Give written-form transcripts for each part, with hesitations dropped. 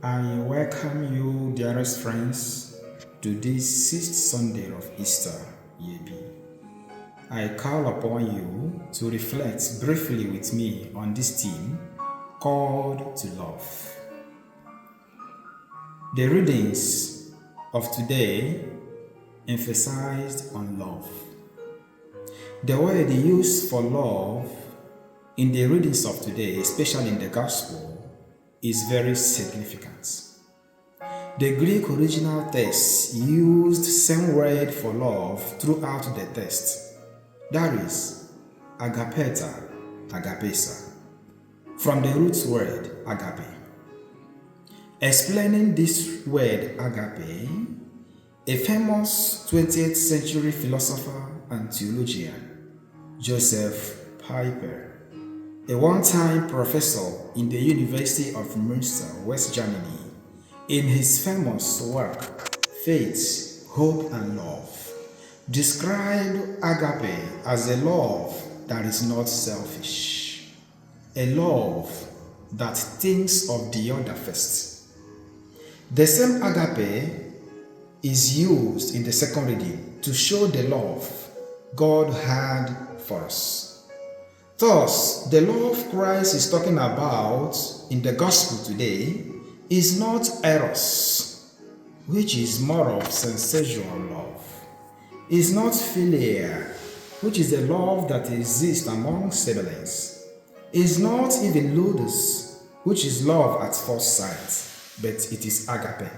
I welcome you, dearest friends, to this sixth Sunday of Easter, year B. I call upon you to reflect briefly with me on this theme called to love. The readings of today emphasized on love. The word used for love in the readings of today, especially in the Gospel, is very significant. The Greek original text used same word for love throughout the text. That is, agapeta, agapesa, from the root word agape. Explaining this word agape, a famous 20th century philosopher and theologian, Joseph Piper, a one-time professor in the University of Münster, West Germany, in his famous work, Faith, Hope and Love, described agape as a love that is not selfish, a love that thinks of the other first. The same agape is used in the second reading to show the love God had for us. Thus, the love Christ is talking about in the gospel today is not eros, which is more of sensational love. Is not philia, which is the love that exists among siblings. Is not even ludus, which is love at first sight, but it is agape.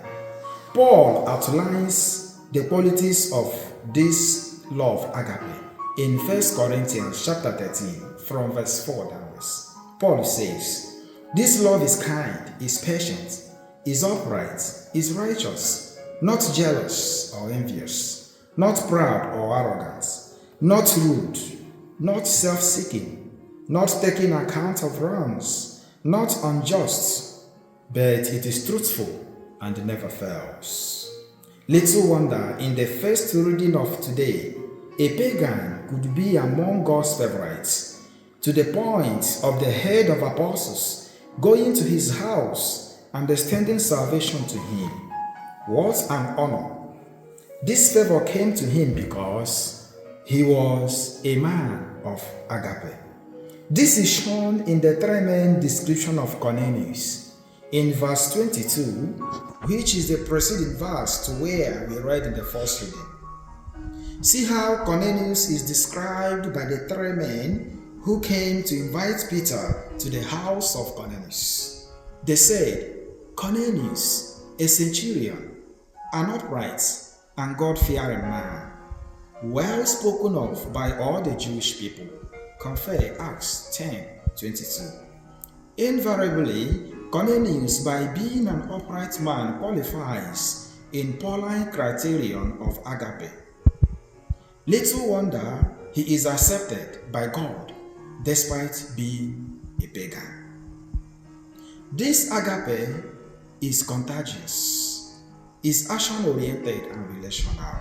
Paul outlines the qualities of this love agape in 1 Corinthians chapter 13 from verse 4 downwards. Paul says, "This love is kind, is patient, is upright, is righteous, not jealous or envious, not proud or arrogant, not rude, not self-seeking, not taking account of wrongs, not unjust, but it is truthful and never fails." Little wonder in the first reading of today, a pagan could be among God's favorites, to the point of the head of apostles going to his house and extending salvation to him. What an honor! This favor came to him because he was a man of agape. This is shown in the tremendous description of Cornelius in verse 22, which is the preceding verse to where we read in the first reading. See how Cornelius is described by the three men who came to invite Peter to the house of Cornelius. They said, "Cornelius, a centurion, an upright and God-fearing man, well spoken of by all the Jewish people." Compare Acts 10:22. Invariably, Cornelius, by being an upright man, qualifies in Pauline criterion of agape. Little wonder he is accepted by God despite being a pagan. This agape is contagious, is action-oriented and relational.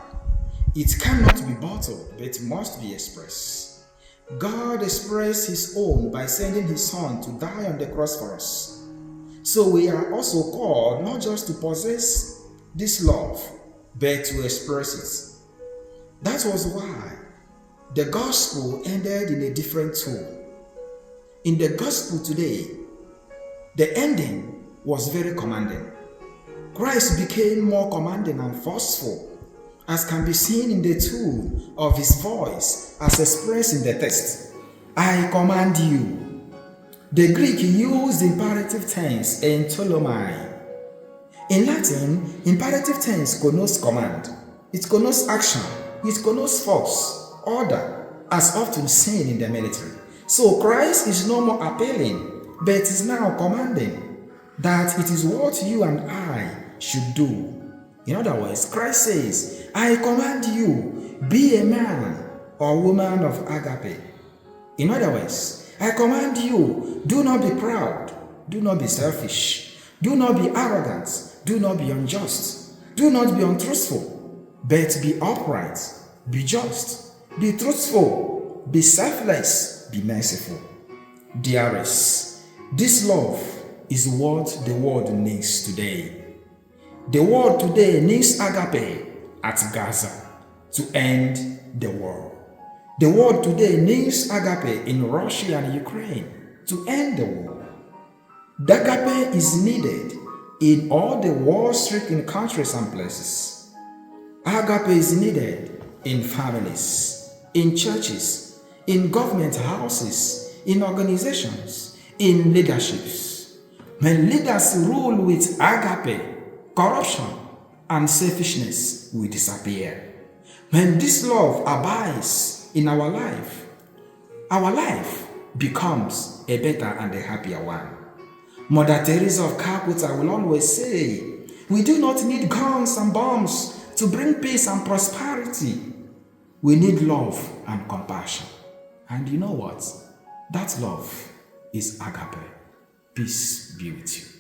It cannot be bottled, but must be expressed. God expressed his own by sending his Son to die on the cross for us. So we are also called not just to possess this love, but to express it. That was why the gospel ended in a different tone. In the gospel today, the ending was very commanding. Christ became more commanding and forceful, as can be seen in the tone of his voice as expressed in the text. "I command you." The Greek used imperative tense in tolomai. In Latin, imperative tense connotes command. It connotes action. It connotes force, order, as often seen in the military. So Christ is no more appealing, but is now commanding that it is what you and I should do. In other words, Christ says, "I command you, be a man or woman of agape." In other words, I command you, do not be proud, do not be selfish, do not be arrogant, do not be unjust, do not be untruthful, but be upright, be just, be truthful, be selfless, be merciful. Dearest, this love is what the world needs today. The world today needs agape at Gaza to end the war. The world today needs agape in Russia and Ukraine to end the war. The agape is needed in all the war-stricken countries and places. Agape is needed in families, in churches, in government houses, in organizations, in leaderships. When leaders rule with agape, corruption and selfishness will disappear. When this love abides in our life becomes a better and a happier one. Mother Teresa of Calcutta will always say, we do not need guns and bombs to bring peace and prosperity. We need love and compassion. And you know what? That love is agape. Peace be with you.